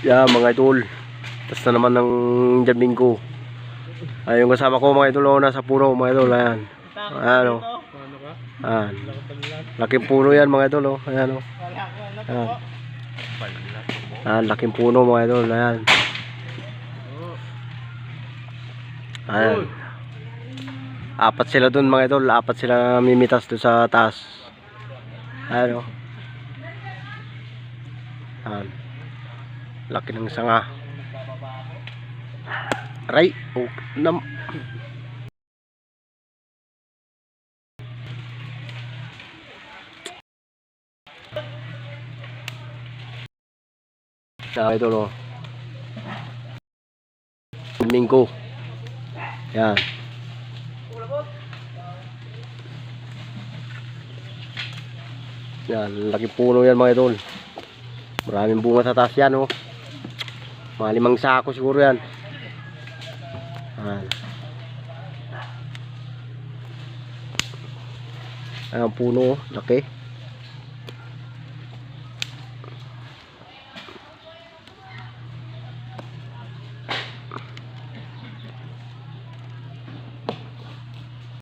Yan mga idol. Tapos na naman ng Domingo. Ay yung kasama ko mga idol, nasa puno mga idol. Ayan. Ayan o. Ayan. Laking puno yan mga idol. Ayan o. Ayan. Ayan, laking puno mga idol. Ayan. Ayan. Apat sila dun mga idol. Apat sila mimitas doon sa taas. Ayan o. Ayan. Laki ng sanga. Aray. Oh, idol o. Domingo. Yan. Yan, laki puno yan mga idol. Maraming bunga sa taas yan oh. Mga 5 sako siguro yan. Yan. Ayan ang puno oh, laki.